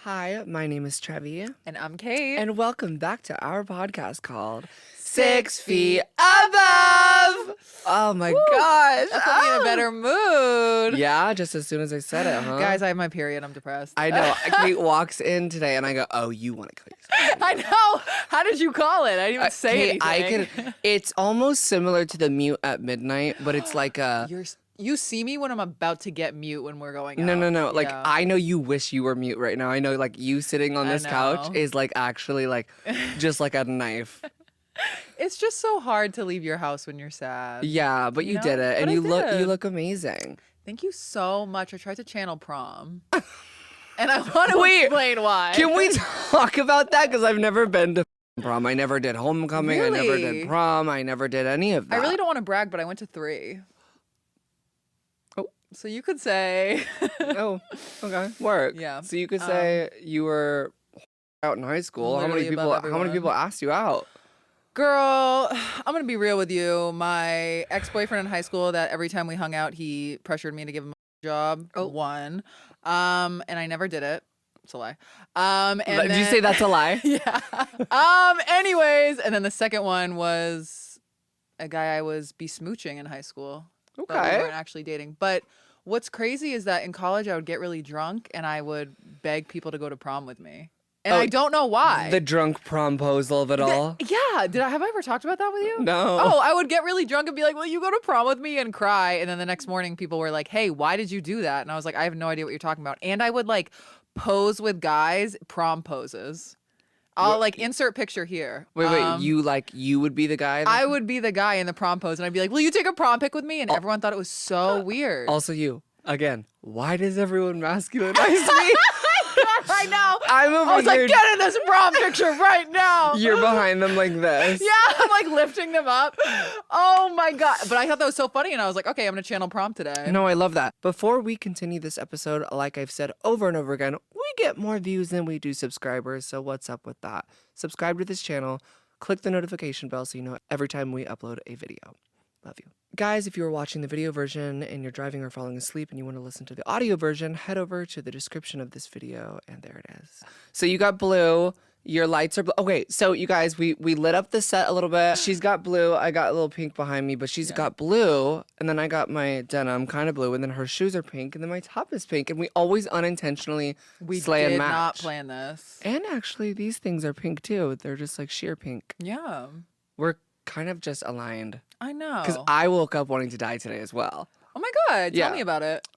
Hi, my name is Trevi. And I'm Kate. And welcome back to our podcast called 6 Feet Above. Oh my gosh. That put me in a better mood. Yeah, just as soon as I said it, huh? Guys, I have my period. I'm depressed. I know. Kate walks in today and I go, oh, you want to kill yourself. I know. How did you call it? I didn't even say Kate, anything. it's almost similar to the mute at midnight, but it's like a... You see me when I'm about to get mute when we're going out. No. Like, Yeah. I know you wish you were mute right now. I know, like, you sitting on this couch is, like, actually, like, just like a knife. It's just so hard to leave your house when you're sad. Yeah, but you did it. And you look amazing. Thank you so much. I tried to channel prom. And I want to explain why. Can we talk about that? Because I've never been to prom. I never did homecoming. Really? I never did prom. I never did any of that. I really don't want to brag, but I went to 3. So you could say... Oh, okay. Work. Yeah. So you could say you were out in high school. How many people asked you out? Girl, I'm going to be real with you. My ex-boyfriend in high school that every time we hung out, he pressured me to give him a job. One. And I never did it. It's a lie. Did you say that's a lie? Yeah. Anyways, and then the second one was a guy I was besmooching in high school. Okay. But we weren't actually dating. But what's crazy is that in college I would get really drunk and I would beg people to go to prom with me. And I don't know why. The drunk promposal of it all? Yeah. Have I ever talked about that with you? No. Oh, I would get really drunk and be like, will you go to prom with me and cry? And then the next morning people were like, hey, why did you do that? And I was like, I have no idea what you're talking about. And I would like pose with guys, prom poses. I'll like insert picture here. Wait, you would be the guy? I would be the guy in the prom pose and I'd be like, will you take a prom pic with me? And everyone thought it was so weird. Also you. Again, why does everyone masculinize me? I know. I was like, get in this prom picture right now. You're behind them like this. Yeah, I'm like lifting them up. Oh my God. But I thought that was so funny and I was like, okay, I'm going to channel prom today. No, I love that. Before we continue this episode, like I've said over and over again, we get more views than we do subscribers. So what's up with that? Subscribe to this channel. Click the notification bell so you know every time we upload a video. Love you. Guys, if you are watching the video version and you're driving or falling asleep and you want to listen to the audio version, head over to the description of this video and there it is. So you got blue. Your lights are blue. Okay, so you guys, we lit up the set a little bit. She's got blue. I got a little pink behind me, but she's got blue. And then I got my denim kind of blue. And then her shoes are pink. And then my top is pink. And we always unintentionally slay and match. We did not plan this. And actually, these things are pink too. They're just like sheer pink. Yeah. We're kind of just aligned. I know. Because I woke up wanting to die today as well. Oh my God. Tell me about it.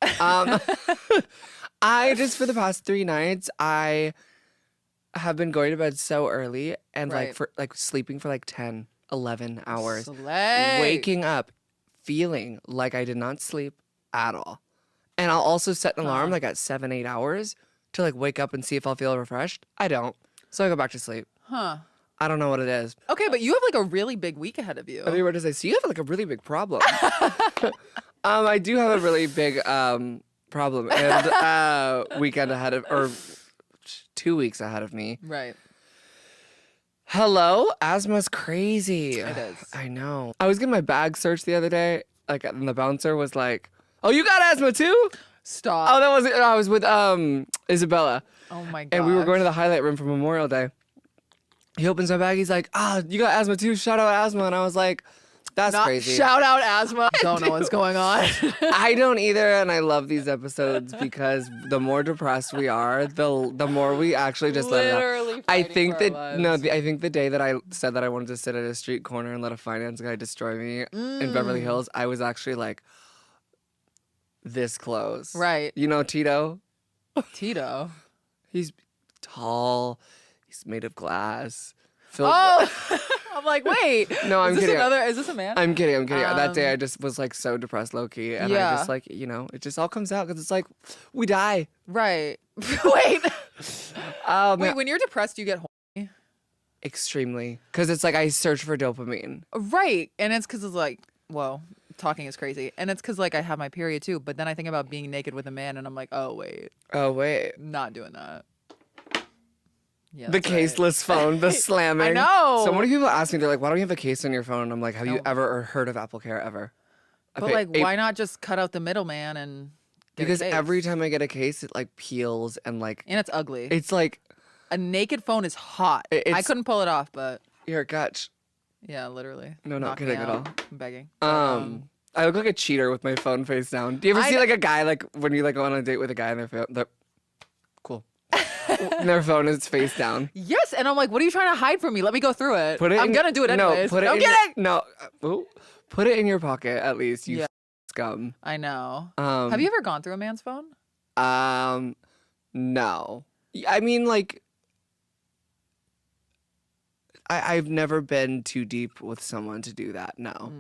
I just, for the past 3 nights, I have been going to bed so early and like sleeping for like 10, 11 hours. Slay. Waking up feeling like I did not sleep at all. And I'll also set an alarm like at 7, 8 hours to like wake up and see if I'll feel refreshed. I don't. So I go back to sleep. Huh. I don't know what it is. Okay, but you have like a really big week ahead of you. I mean, what does I say? So you have like a really big problem. I do have a really big problem and weekend ahead of, or 2 weeks ahead of me. Right. Hello? Asthma's crazy. It is. I know. I was getting my bag searched the other day, like, and the bouncer was like, oh, you got asthma too? Stop. Oh, I was with Isabella. Oh my God. And we were going to the highlight room for Memorial Day. He opens my bag. He's like, you got asthma too? Shout out asthma. And I was like, that's crazy. Shout out asthma. I don't know what's going on. I don't either. And I love these episodes because the more depressed we are, the more we actually just let it out. I think the day that I said that I wanted to sit at a street corner and let a finance guy destroy me in Beverly Hills, I was actually like this close. Right. You know Tito? Tito. He's tall. He's made of glass. I'm like, wait. No, I'm kidding. Is this a man? I'm kidding. That day I just was like so depressed, low key, and I just like, it just all comes out because it's like we die. Right. Wait. Wait, when you're depressed, you get horny? Extremely, because it's like I search for dopamine. Right, and it's because it's like, whoa, talking is crazy, and it's because like I have my period too. But then I think about being naked with a man, and I'm like, oh wait, not doing that. Yeah, the caseless phone, the slamming. I know. So many people ask me, they're like, why don't you have a case on your phone? And I'm like, have you ever heard of Apple Care ever? But like, why not just cut out the middleman and Because case. every time I get a case, it like peels and like And it's ugly. it's like A naked phone is hot. I It's- couldn't pull it off, but here, catch. yeah, literally. No, not Knock me kidding at out. all. I'm begging. But, I look like a cheater with my phone face down. Do you ever I see kn- like a guy like when you like go on a date with a guy and their phone? Cool. And their phone is face down. yes, and I'm like, what are you trying to hide from me? Let me go through it. Put it. I'm in- gonna do it no, anyways. Put it I'm in kidding. No. Ooh. Put it in your pocket at least. You Yeah. scum. I know. Um, Have you ever gone through a man's phone? No. I mean, like, I've never been too deep with someone to do that. No.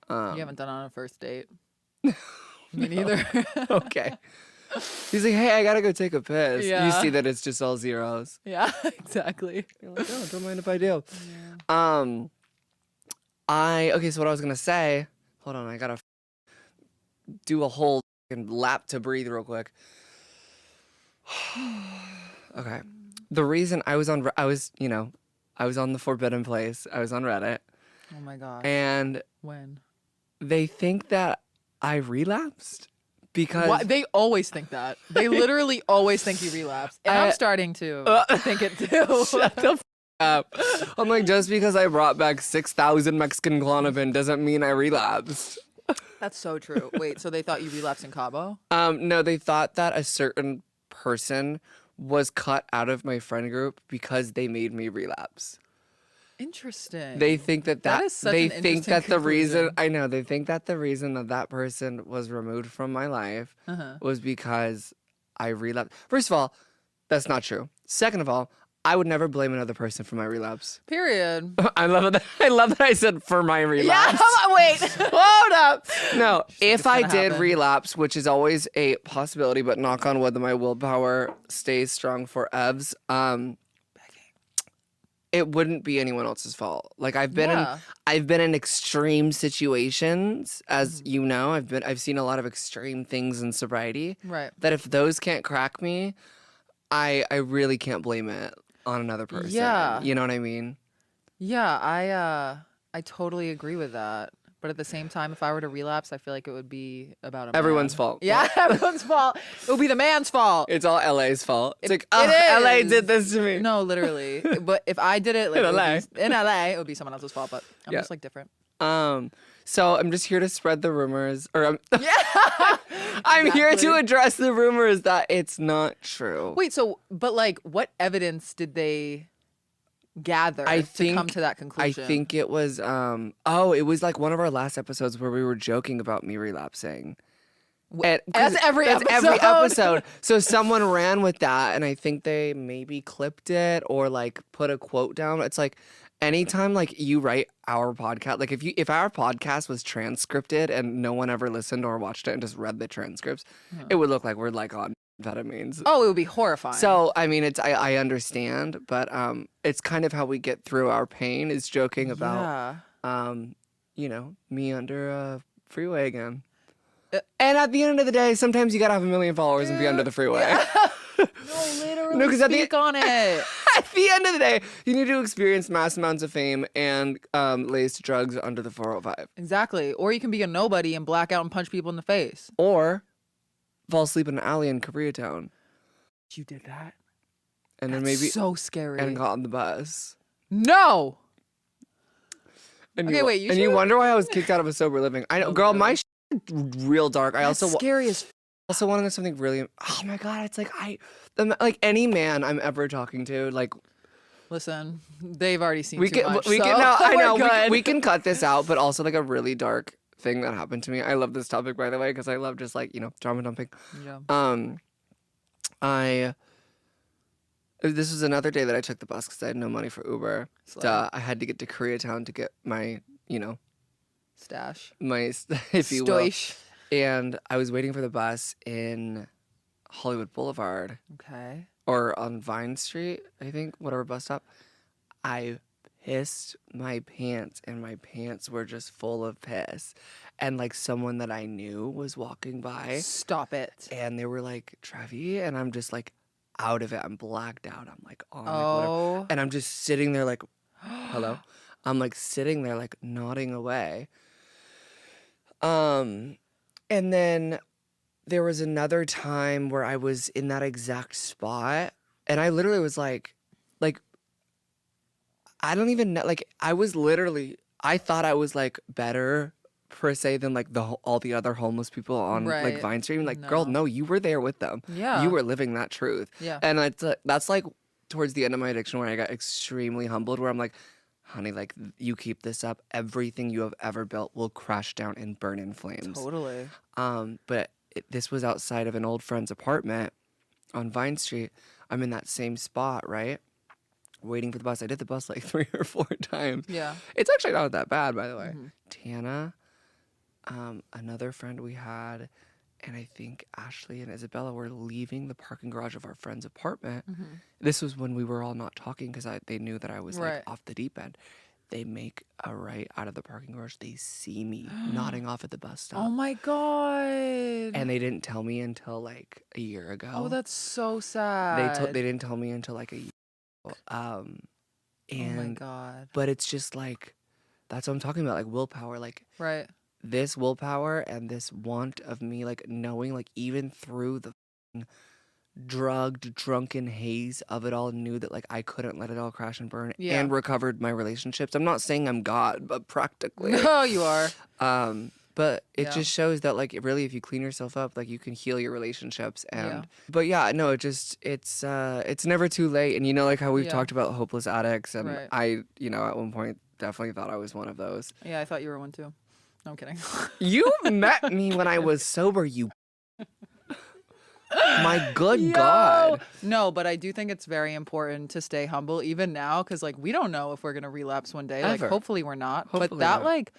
You haven't done it on a first date. Me neither. Okay. He's like, hey, I gotta go take a piss. You Yeah. see that it's just all zeros. yeah, exactly. You're like, oh, don't mind if I do. Okay, so what I was gonna say, hold on, I gotta do a whole lap to breathe real quick. Okay. The reason I was on the Forbidden Place. I was on Reddit, Oh my gosh. and When? they think that I relapsed because Why? They always think that. They literally always think you relapsed. And I'm starting to think it too. Shut the up. I'm like, just because I brought back 6,000 Mexican Klonopin doesn't mean I relapsed. That's so true. Wait, so they thought you relapsed in Cabo? No, they thought that a certain person was cut out of my friend group because they made me relapse. Interesting. They think that is such they an think interesting that the reason conclusion. I know they think that the reason that that person was removed from my life was because I relapsed. First of all, that's not true. Second of all, I would never blame another person for my relapse. Period. I love that I said for my relapse. Yeah, come on, wait. Hold up. No, if I gonna did happen. relapse, which is always a possibility, but knock on wood that my willpower stays strong for EVs, it wouldn't be anyone else's fault. Like I've been in extreme situations, as you know. I've seen a lot of extreme things in sobriety. Right. That if those can't crack me, I really can't blame it on another person. Yeah. You know what I mean? Yeah, I totally agree with that. But at the same time, if I were to relapse, I feel like it would be about a Everyone's man. fault. Yeah, everyone's fault. It would be the man's fault. It's all LA's fault. It's like, It oh, LA is. did this to me. No, literally. But if I did it, like, In LA. in LA, it would be someone else's fault. But I'm Yeah. just like different. So I'm just here to spread the rumors, or Yeah. I'm here to Exactly. address the rumors that it's not true. Wait. So, but like, what evidence did they gather to come to that conclusion? I think it was it was like one of our last episodes where we were joking about me relapsing. And- 'cause That's every every episode. episode. So someone ran with that, and I think they maybe clipped it or like put a quote down. It's like anytime like you write our podcast, like if our podcast was transcripted and no one ever listened or watched it and just read the transcripts, it would look like we're like on amphetamines. Oh, it would be horrifying. So I mean, I understand, but it's kind of how we get through our pain is joking about me under a freeway again. And at the end of the day, sometimes you gotta have 1 million followers and be under the freeway. No, literally. No, 'cause at the- speak on it. At the end of the day, you need to experience mass amounts of fame and laced drugs under the 405. Exactly. Or you can be a nobody and black out and punch people in the face. Or fall asleep in an alley in Koreatown. You did that? And then That's maybe so scary. and got on the bus. No. And Okay, you, wait, you and you should- wonder why I was kicked out of a sober living. I know, Oh, girl, really? my real dark. I That's also scary as also want to know something really. Oh my god, it's like like any man I'm ever talking to, like Listen, they've already seen we too can much. we so can no, I we're know good. we can cut this out, but also like a really dark thing that happened to me. I love this topic by the way because I love just like drama dumping. Yeah. This was another day that I took the bus because I had no money for Uber. Slay. So I had to get to Koreatown to get my Stash. my if you will. Stoish. And I was waiting for the bus in Hollywood Boulevard Okay. or on Vine Street, I think, whatever bus stop. I pissed my pants and my pants were just full of piss. And like someone that I knew was walking by Stop it. and they were like, Trevi, and I'm just like out of it. I'm blacked out. I'm like on like, whatever. Oh. And I'm just sitting there like, hello? I'm like sitting there like nodding away. And then there was another time where I was in that exact spot, and I literally was like, I don't even know. Like, I thought I was like better per se than like all the other homeless people on like Right. Vine Street. Like, girl, No. no, you were there with them. Yeah. You were living that truth. Yeah. And that's like towards the end of my addiction where I got extremely humbled, where I'm like, honey, like you keep this up, everything you have ever built will crash down and burn in flames. Totally. But this was outside of an old friend's apartment on Vine Street. I'm in that same spot, right? Waiting for the bus. I did the bus like 3 or 4 times. Yeah. It's actually not that bad, by the way. Mhm. Tana, another friend we had, and I think Ashley and Isabella were leaving the parking garage of our friend's apartment. This was when we were all not talking because they knew that I was Right. like off the deep end. They make a right out of the parking garage. They see me nodding off at the bus stop. Oh my God. And they didn't tell me until like a year ago. Oh, that's so sad. They didn't tell me until like a year ago. Oh my God. But it's just like, that's what I'm talking about, like willpower. Like Right. this willpower and this want of me, like knowing, like even through the drugged, drunken haze of it all, knew that like I couldn't let it all crash and burn, Yeah. and recovered my relationships. I'm not saying I'm God, but practically. No, you are. But it Yeah. just shows that like really, if you clean yourself up, like you can heal your relationships. And Yeah. but yeah, no, it's never too late. And you know, like how we've Yeah. talked about hopeless addicts, and Right. I, at one point definitely thought I was one of those. Yeah, I thought you were one too. No, I'm kidding. You met me when I was sober, you. My good Yo! God. No, but I do think it's very important to stay humble even now, because like we don't know if we're gonna relapse one day. Like Ever. hopefully we're not. Hopefully but that not.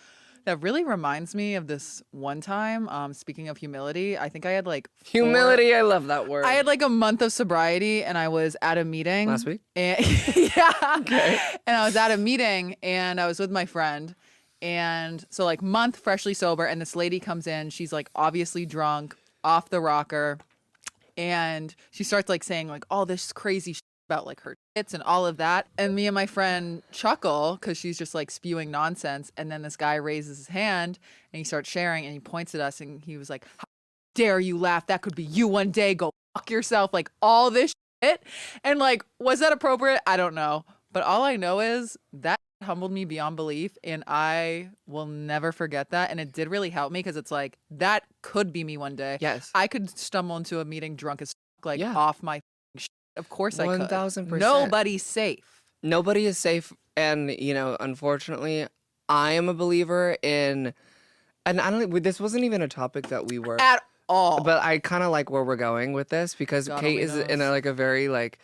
that really reminds me of this one time. Speaking of humility, I think I had like Humility, I love that word. I had like a month of sobriety, and I was at a meeting Last week? And yeah. Okay. And I was at a meeting, and I was with my friend. And so like month freshly sober, and this lady comes in. She's like obviously drunk, off the rocker. And she starts like saying like all this crazy shit about like her tits and all of that. And me and my friend chuckle because she's just like spewing nonsense. And then this guy raises his hand and he starts sharing, and he points at us, and he was like, "How dare you laugh? That could be you one day. Go fuck yourself." Like all this shit. And like, was that appropriate? I don't know. But all I know is that humbled me beyond belief, and I will never forget that. And it did really help me, because it's like, that could be me one day. Yes. I could stumble into a meeting drunk as fuck, like Yeah. off my shit. Of course I could. 1000%. Nobody's safe. Nobody is safe. And, unfortunately, I am a believer in, and I don't, this wasn't even a topic that we were, At all. but I kind of like where we're going with this, because God Kate only is in knows. a very like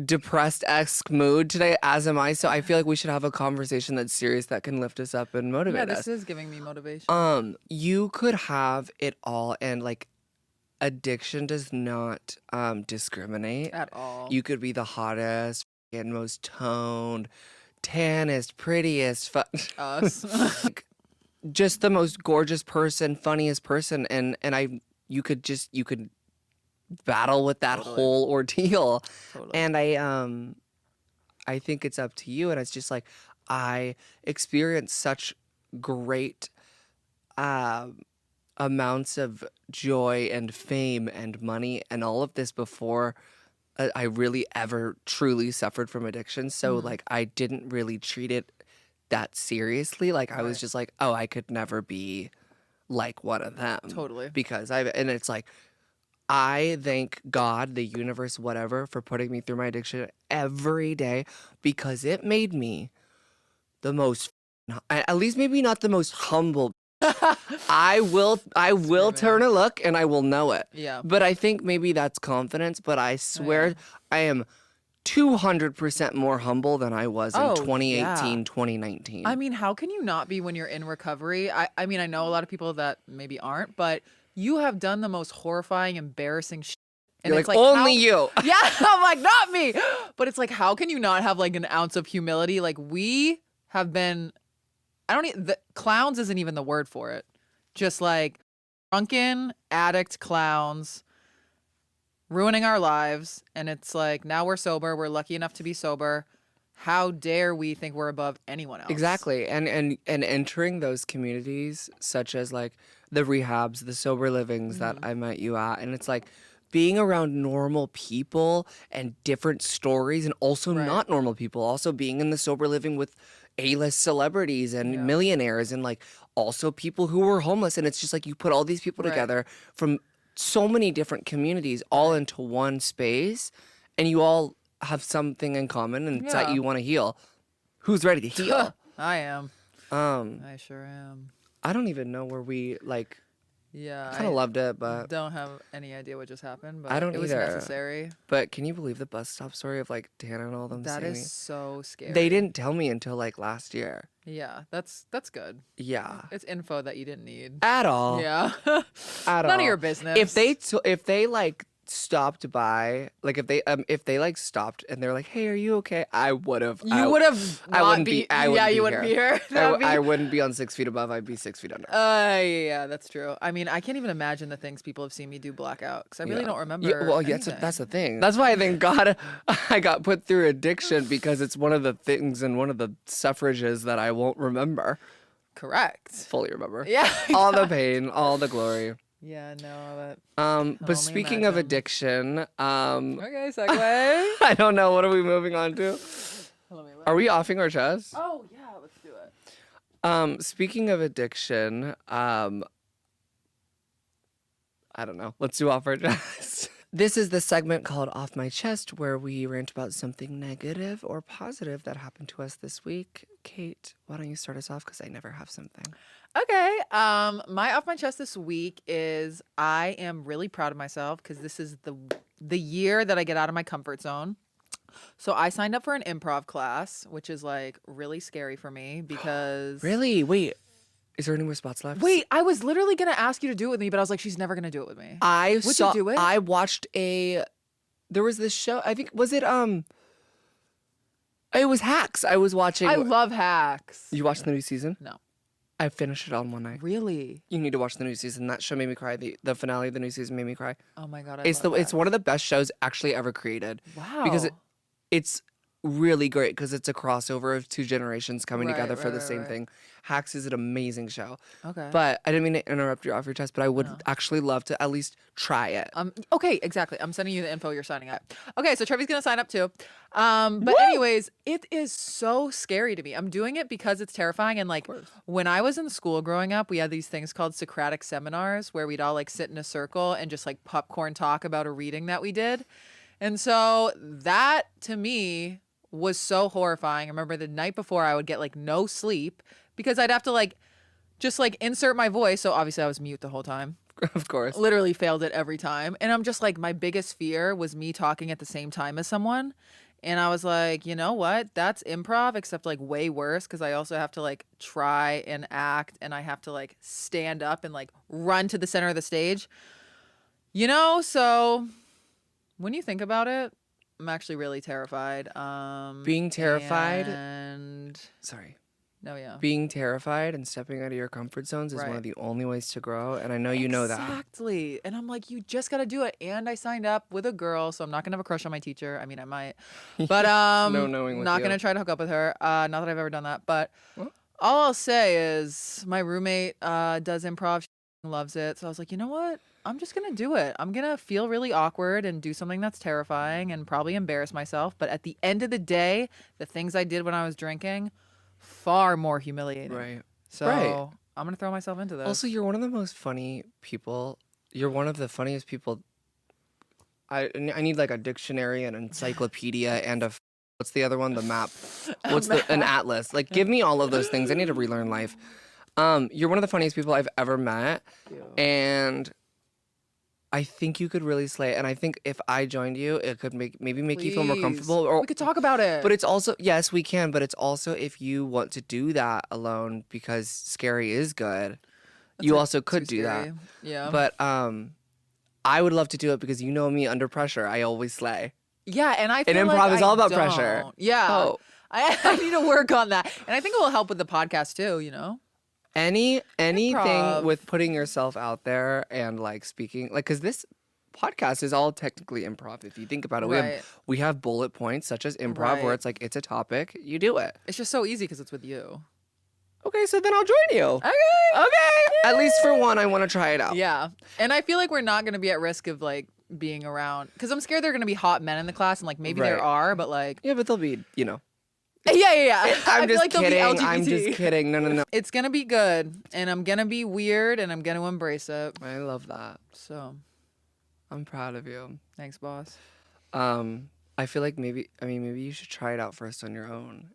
depressed-esque mood today, as am I. So I feel like we should have a conversation that's serious, that can lift us up and Yeah, motivate this us. is giving me motivation. You could have it all, and like addiction does not discriminate. At all. You could be the hottest and most toned, tannest, prettiest, Us. like, just the most gorgeous person, funniest person, and you could battle with that Totally. whole ordeal. Totally. And I think it's up to you. And it's just like, I experienced such great amounts of joy and fame and money and all of this before I really ever truly suffered from addiction. So like, I didn't really treat it that seriously. Like I was Right. just like, oh, I could never be like one of them. Totally. Because and it's like, I thank God, the universe, whatever, for putting me through my addiction every day, because it made me the most, at least maybe not the most humble. I will turn a look and I will know it. Yeah. But I think maybe that's confidence, but I swear I am 200% more humble than I was in Oh, 2018, yeah. 2019. I mean, how can you not be when you're in recovery? I mean, I know a lot of people that maybe aren't, but you have done the most horrifying, embarrassing shit. And You're it's like, only how- you. Yeah, I'm like, not me. But it's like, how can you not have like an ounce of humility? Like we have been, clowns isn't even the word for it. Just like drunken addict clowns ruining our lives. And it's like, now we're sober. We're lucky enough to be sober. How dare we think we're above anyone else? Exactly. And entering those communities, such as like the rehabs, the sober livings that I met you at. And it's like being around normal people and different stories and also Right. not normal people. Also being in the sober living with A-list celebrities and millionaires and like also people who were homeless. And it's just like you put all these people Right. together from so many different communities all into one space, and you all have something in common, and it's that Yeah. you want to heal. Who's ready to heal? I am. I sure am. I don't even know where we like. Yeah. I kind of loved it, but don't have any idea what just happened, but I don't it was either. necessary. But can you believe the bus stop story of like Tana and all them? That saying is so scary. They didn't tell me until like last year. Yeah, that's good. Yeah, It's info that you didn't need. at all. Yeah. At None all. of your business. If they like stopped by, like if they like stopped and they're like, "Hey, are you okay?" I would have. You would have. I wouldn't be. I wouldn't be you wouldn't be here. I wouldn't be on 6 feet above. I'd be 6 feet under. Yeah, that's true. I mean, I can't even imagine the things people have seen me do blackout because I really don't remember. Yeah, well, yeah, anything. that's the thing. That's why I thank God I got put through addiction, because it's one of the things and one of the suffrages that I won't remember. Correct. Fully remember. Yeah. All the pain, all the glory. Yeah, no, But only speaking of imagine. addiction, okay, segue. I don't know. What are we moving on to? Let me look. Are we offing our chest? Oh yeah, let's do it. Speaking of addiction, I don't know. Let's do off our chest. This is the segment called Off My Chest, where we rant about something negative or positive that happened to us this week. Kate, why don't you start us off? Because I never have something. Okay. My off my chest this week is I am really proud of myself because this is the year that I get out of my comfort zone. So I signed up for an improv class, which is like really scary for me because Really? Wait, is there any more spots left? Wait, I was literally gonna ask you to do it with me, but I was like, she's never gonna do it with me. Would you do it? I watched there was this show, I think, was it was Hacks. I was watching. I love Hacks. You watched the new season? No. I finished it on one night. Really? You need to watch the new season. That show made me cry. The finale of the new season made me cry. Oh my god, It's one of the best shows actually ever created. Wow. Because it's really great because it's a crossover of two generations coming Right, together for the right, same right. thing. Hacks is an amazing show. Okay. But I didn't mean to interrupt you off your chest, but I would actually love to at least try it. Okay, exactly. I'm sending you the info. You're signing up. Okay, so Trevi's gonna sign up too. But anyways, it is so scary to me. I'm doing it because it's terrifying. And like when I was in school growing up, we had these things called Socratic seminars where we'd all like sit in a circle and just like popcorn talk about a reading that we did. And so that to me was so horrifying. I remember the night before I would get like no sleep because I'd have to like just like insert my voice. So obviously I was mute the whole time. Of course. Literally failed it every time. And I'm just like, my biggest fear was me talking at the same time as someone. And I was like, you know what? That's improv, except like way worse because I also have to like try and act and I have to like stand up and like run to the center of the stage. You know, so when you think about it, I'm actually really terrified. Being terrified. And Sorry. no, yeah. Being terrified and stepping out of your comfort zones is one Right. of the only ways to grow. And I know you know that. Exactly. And I'm like, you just got to do it. And I signed up with a girl, so I'm not going to have a crush on my teacher. I mean, I might. But no knowing with not you. going to try to hook up with her. Not that I've ever done that. But all I'll say is my roommate does improv. She loves it. So I was like, you know what? I'm just going to do it. I'm going to feel really awkward and do something that's terrifying and probably embarrass myself. But at the end of the day, the things I did when I was drinking, far more humiliating. Right. So Right. I'm going to throw myself into this. Also, you're one of the most funny people. You're one of the funniest people. I need like a dictionary, an encyclopedia, and what's the other one? The map. An atlas? Like, give me all of those things. I need to relearn life. You're one of the funniest people I've ever met, and I think you could really slay it. And I think if I joined you, it could maybe make you feel more Please. comfortable. Or We could talk about it. But it's also, yes, we can, but it's also if you want to do that alone because scary is good, you also could do that. Scary. Yeah. But I would love to do it because you know me, under pressure, I always slay. yeah, and I feel And like improv is I all about pressure. don't. Yeah. Oh. I need to work on that. And I think it will help with the podcast too, you know? Anything Improv. with putting yourself out there and like speaking, like, because this podcast is all technically improv. If you think about it, Right. we have bullet points such as improv Right. where it's like, it's a topic, you do it. It's just so easy because it's with you. Okay, so then I'll join you. Okay. Okay. At least for one, I want to try it out. Yeah. And I feel like we're not going to be at risk of like being around because I'm scared there are going to be hot men in the class and like maybe there Right. are, but like. Yeah, but they'll be, you know. Yeah. I'm I feel just like they'll be kidding. LGBT. I'm just kidding. No. It's going to be good and I'm going to be weird and I'm going to embrace it. I love that. So I'm proud of you. thanks, boss. I feel like maybe you should try it out first on your own.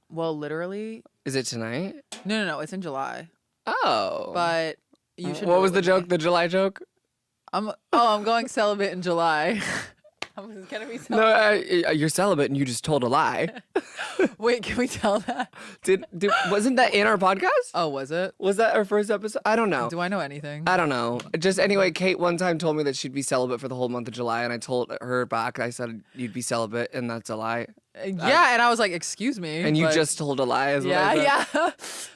Well, literally. Is it tonight? No. It's in July. Oh. But you should. What was the joke? The July joke? I'm going celibate in July. I'm gonna be celibate. No, you're celibate and you just told a lie. Wait, can we tell that? Wasn't that in our podcast? Oh, was it? Was that our first episode? I don't know. Do I know anything? I don't know. Just anyway, Kate one time told me that she'd be celibate for the whole month of July, and I told her back. I said you'd be celibate, and that's a lie. Yeah, and I was like, "Excuse me." And you just told a lie, is what I said. Yeah.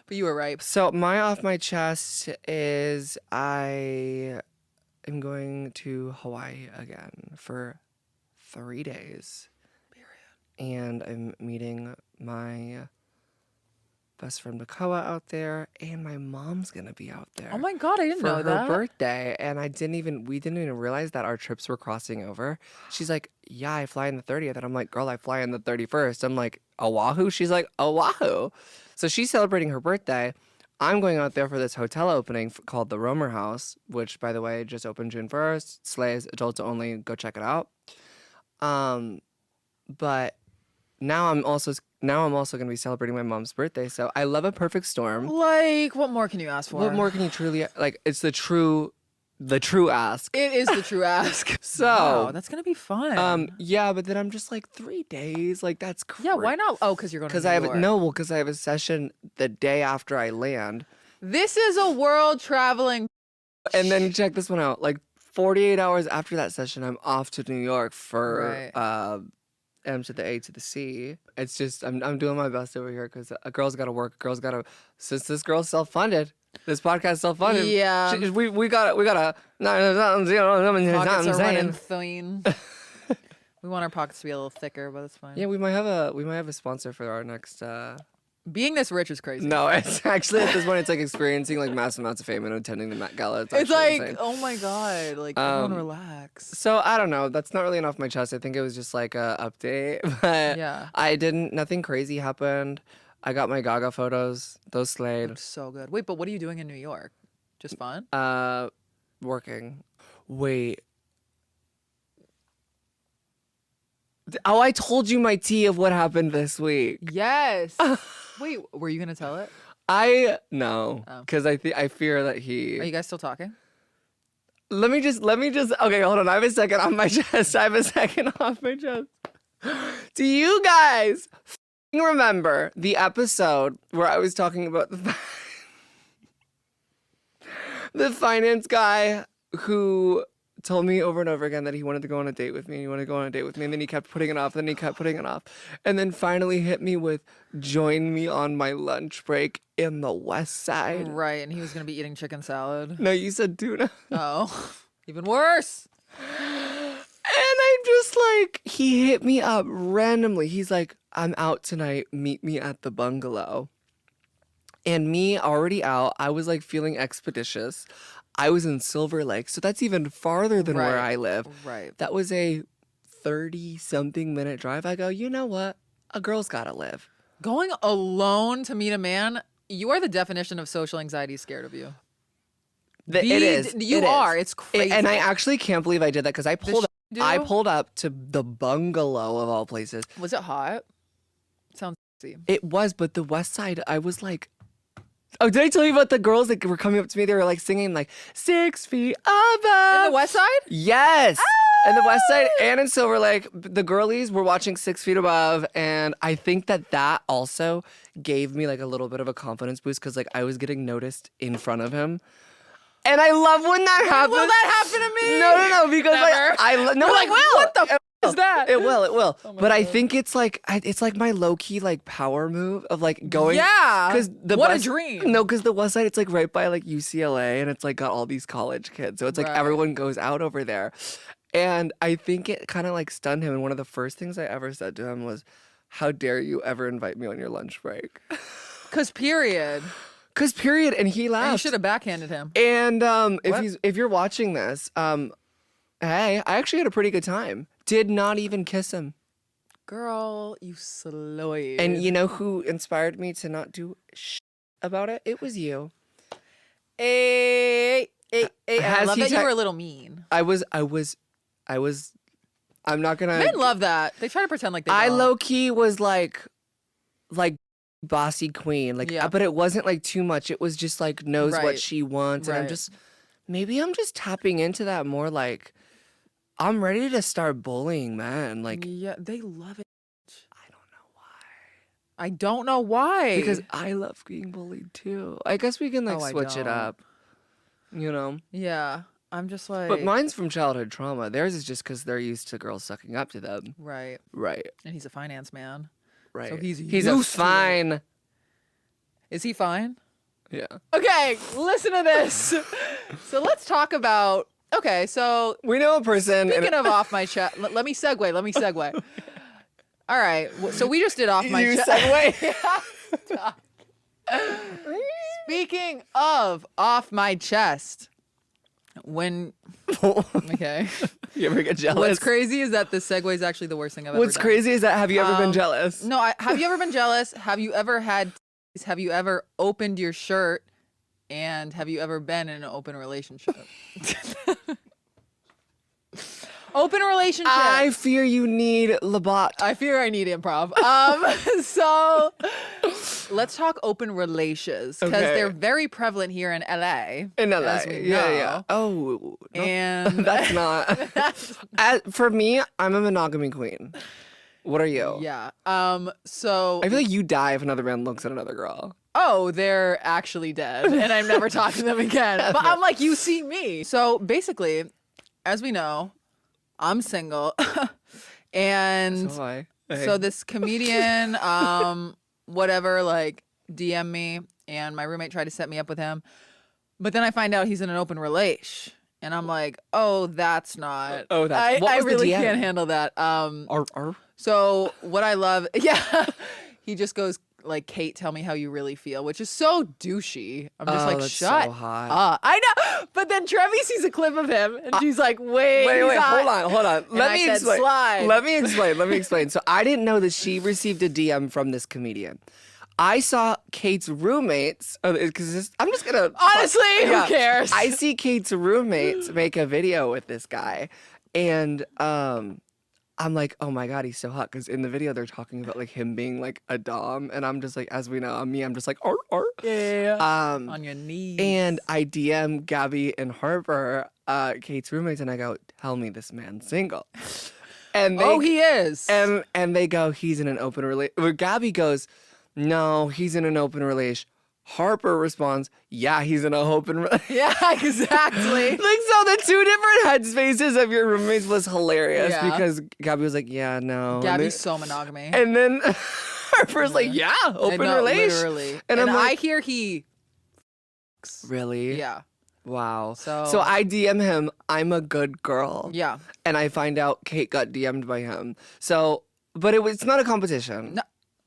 But you were right. So my off my chest is I am going to Hawaii again for 3 days. And I'm meeting my best friend Makoa out there, and my mom's gonna be out there. Oh my god, I didn't for know her that. birthday, and we didn't even realize that our trips were crossing over. She's like, "Yeah, I fly in the 30th," and I'm like, "Girl, I fly in the 31st." I'm like, "Oahu?" She's like, "Oahu." So she's celebrating her birthday. I'm going out there for this hotel opening called the Romer House, which, by the way, just opened June 1st. Slays, adults only. Go check it out. But now I'm also going to be celebrating my mom's birthday. So I love a perfect storm. Like, what more can you ask for? What more can you truly like? It's the true ask. It is the true ask. So wow, that's gonna be fun. yeah, but then I'm just like 3 days. Like that's crazy. Yeah, why not? Oh, because you're going to New York. Because I have a session the day after I land. This is a world traveling. And then check this one out. Like 48 hours after that session, I'm off to New York for M to the A to the C. It's just I'm doing my best over here because a girl's got to work. Since this girl's self-funded. This podcast is self-funded. Yeah. We got to. Pockets are running thin. We want our pockets to be a little thicker, but it's fine. Yeah, we might have a sponsor for our next. Being this rich is crazy. No, it's actually at this point it's like experiencing like massive amounts of fame and attending the Met Gala. It's like insane. oh my god, like everyone relax. So I don't know. That's not really enough my chest. I think it was just like a update, but Yeah. Nothing crazy happened. I got my Gaga photos. Those slayed. So good. Wait, but what are you doing in New York? Just fun? Working. Wait. Oh, I told you my tea of what happened this week. Yes. Wait, were you gonna tell it? No, Oh. because I fear that Are he. you guys still talking? Let me just. Okay, hold on. I have a second off my chest. Do you guys remember the episode where I was talking about the finance guy who told me over and over again that he wanted to go on a date with me. And then he kept putting it off. And then finally hit me with join me on my lunch break in the West Side. Right, and he was gonna be eating chicken salad. No, you said tuna. Oh, even worse. And I'm just like, he hit me up randomly. He's like, I'm out tonight. Meet me at the bungalow. And me already out, I was like feeling expeditious. I was in Silver Lake, so that's even farther than where I live. Right. That was a 30-something minute drive. I go, you know what? A girl's gotta live. Going alone to meet a man, you are the definition of social anxiety scared of you. It is. You are. It's crazy. And I actually can't believe I did that because I pulled do? I pulled up to the bungalow of all places. Was it hot? Sounds sexy. It was, but the West Side, I was like, oh, did I tell you about the girls that were coming up to me? They were like singing like 6 feet above. In the West Side? Yes. In the West Side and in Silver Lake, the girlies were watching 6 feet above. And I think that also gave me like a little bit of a confidence boost because like I was getting noticed in front of him. And I love when that happens. Will that happen to me? No, because Never. no, You're like, what the is that? It will. Oh my But I God. think it's like my low key like power move of like going. Yeah. Because What a dream. No, because the West Side it's like right by like UCLA and it's like got all these college kids, so it's like Right. everyone goes out over there, and I think it kind of like stunned him. And one of the first things I ever said to him was, how dare you ever invite me on your lunch break? Cause period. Cause period, and he And you laughed. should have backhanded him. And What? if you're watching this, hey, I actually had a pretty good time. Did not even kiss him. Girl, you sloyd. And you know who inspired me to not do about it? It was you. Hey, I Has love he that you te- were a little mean. I'm not gonna. Men love that. They try to pretend like they I don't. low key was like bossy queen, like, Yeah. but it wasn't like too much. It was just like knows Right. what she wants, and Right. maybe I'm just tapping into that more. Like, I'm ready to start bullying men. Like, Yeah, they love it. I don't know why. I don't know why. Because I love being bullied too. I guess we can like Oh, I switch it don't. up, you know. Yeah, I'm just like. But mine's from childhood trauma. Theirs is just because they're used to girls sucking up to them. Right. Right. And he's a finance man. Right. So he's a used to it. fine. Is he fine? Yeah. Okay, listen to this. So let's talk about. Okay, so We know a person. speaking of off my chest, let me segue. All right, so we just did off my you chest. segue. Speaking of off my chest, when okay, You ever get jealous? what's crazy is that this segue is actually the worst thing I've ever What's done. crazy is that have you ever been jealous? No, have you ever been jealous? Have you ever had? Have you ever opened your shirt? And have you ever been in an open relationship? Open relationship. I fear you need Labat. I fear I need improv. So let's talk open relations because Okay. they're very prevalent here in LA. In LA. as we Yeah, know. yeah. Oh, no, And that's not. For me, I'm a monogamy queen. What are you? yeah. So I feel like you die if another man looks at another girl. oh, they're actually dead, and I'm never talking to them again. But I'm like, you see me. So basically, as we know, I'm single, and So am I. Hey. so this comedian, whatever, like DM me, and my roommate tried to set me up with him, but then I find out he's in an open relation, and I'm like, oh, that's not. Oh, that's- what I was the really DM? can't handle that. Arr. So what I love, yeah, he just goes like, Kate, tell me how you really feel, which is so douchey. I'm just Oh, like, that's shut so hot. up. I know, but then Trevi sees a clip of him, and she's like, wait, Wait, he's hot. hold on. And I said, explain. slide. Let me explain. So I didn't know that she received a DM from this comedian. I saw Kate's roommates, because I'm just gonna Honestly, Yeah. who cares? I see Kate's roommates make a video with this guy, and I'm like, oh my god, he's so hot. Because in the video they're talking about like him being like a dom, and I'm just like, as we know, I'm just like, arr. yeah. Um, On your knees. and I DM Gabby and Harper, Kate's roommates, and I go, tell me this man's single. And they, oh, he is. and they go, he's in an open relation. Where Gabby goes, no, he's in an open relation. Harper responds, yeah, he's in an open relation. yeah, exactly. Like, so the two different headspaces of your roommates was hilarious Yeah. because Gabby was like, yeah, no. Gabby's so monogamy. And then Harper's like, yeah, open No, relation. literally. And And I'm I like, hear he. really? Yeah. Wow. So I DM him, I'm a good girl. yeah. And I find out Kate got DM'd by him. So, but it's not a competition. No,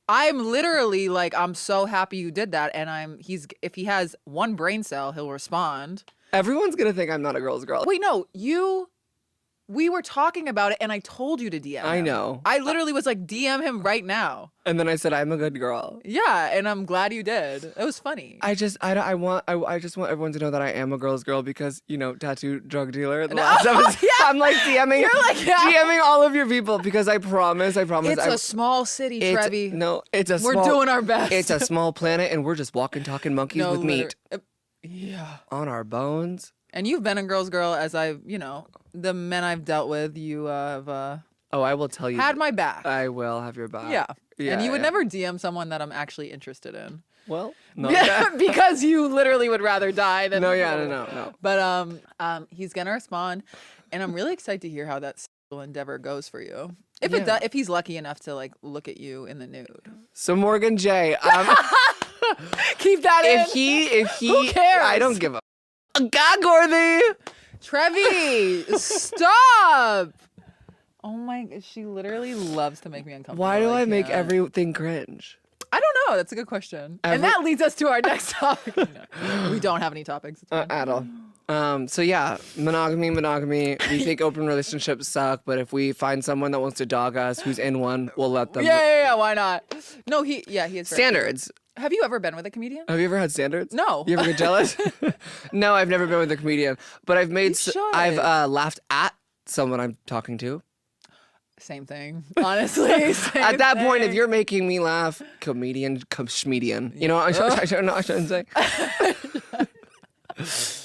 I'm literally like, I'm so happy you did that. And if he has one brain cell, he'll respond. Everyone's going to think I'm not a girl's girl. Wait, no, we were talking about it and I told you to DM I him. know. I literally was like, DM him right now. And then I said, I'm a good girl. Yeah. And I'm glad you did. It was funny. I just want everyone to know that I am a girl's girl because, you know, tattoo drug dealer. The last episode, yeah. I'm like DMing, You're like, yeah. DMing all of your people because I promise. It's a small city, Trevi. No, it's a We're small, doing our best. It's a small planet and we're just walking, talking monkeys No, with meat Yeah. on our bones. And you've been a girl's girl as the men I've dealt with, you have Oh, I will tell you. had my back. I will have your back. Yeah. Yeah, And you would yeah. never DM someone that I'm actually interested in. Well, no. that- Because you literally would rather die than no. But he's gonna respond, and I'm really excited to hear how that sexual endeavor goes for you. If he's lucky enough to like look at you in the nude. So Morgan J. Keep that if he, Who cares? I don't give a gag worthy. Trevi, stop. Oh my, she literally loves to make me uncomfortable. Why do I make can't. everything cringe? I don't know. That's a good question. And that leads us to our next topic. No, we don't have any topics. It's fine. At all. So yeah, monogamy. We think open relationships suck, but if we find someone that wants to dog us, who's in one, we'll let them. Yeah. Why not? No, he is very Standards. cute. Have you ever been with a comedian? Have you ever had standards? No. You ever get jealous? No, I've never been with a comedian, but I've made. I've laughed at someone I'm talking to. Same thing, honestly. At that point, if you're making me laugh, comedian, schmedian. You know, I shouldn't say.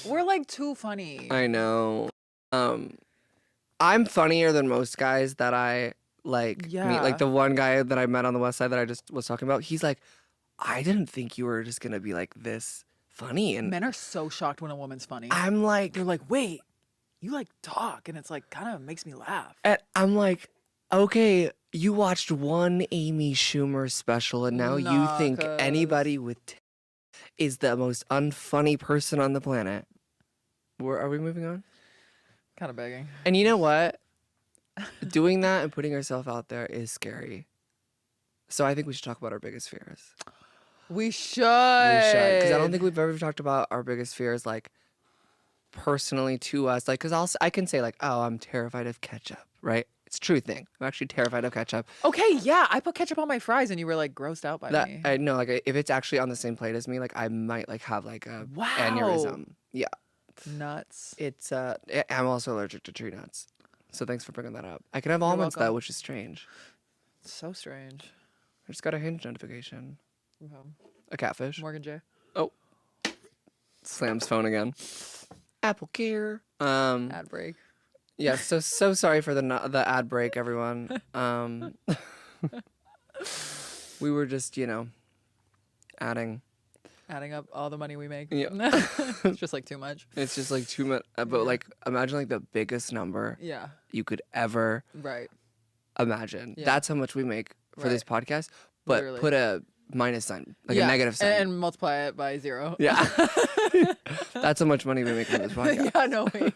We're like too funny. I know. I'm funnier than most guys that I meet. Like the one guy that I met on the West Side that I just was talking about. He's like, I didn't think you were just gonna be like this funny. And men are so shocked when a woman's funny. I'm like, they're like, wait, you like talk, and it's like kind of makes me laugh. And I'm like, okay, you watched one Amy Schumer special, and now you think anybody with is the most unfunny person on the planet. Are we moving on? Kind of begging. And you know what? Doing that and putting yourself out there is scary. So I think we should talk about our biggest fears. We should. Because I don't think we've ever talked about our biggest fears, like, personally to us. Like, because I can say, like, oh, I'm terrified of ketchup, right? It's a true thing. I'm actually terrified of ketchup. Okay, yeah. I put ketchup on my fries and you were like grossed out by me. I know, like if it's actually on the same plate as me, like I might like have like a aneurysm. Yeah. Nuts. It's I'm also allergic to tree nuts. So thanks for bringing that up. I can have almonds though, which is strange. So strange. I just got a Hinge notification. Okay. A catfish. Morgan J. Oh. Slams phone again. Apple Care. Ad break. Yeah, so sorry for the ad break, everyone. We were just, adding up all the money we make. Yeah. It's just like too much. It's just like too much. But like, imagine like the biggest number you could ever imagine. Yeah. That's how much we make for this podcast. But Literally. Put a minus sign, like a negative sign. And multiply it by 0. Yeah. That's how much money we make from this podcast. Yeah, no, wait.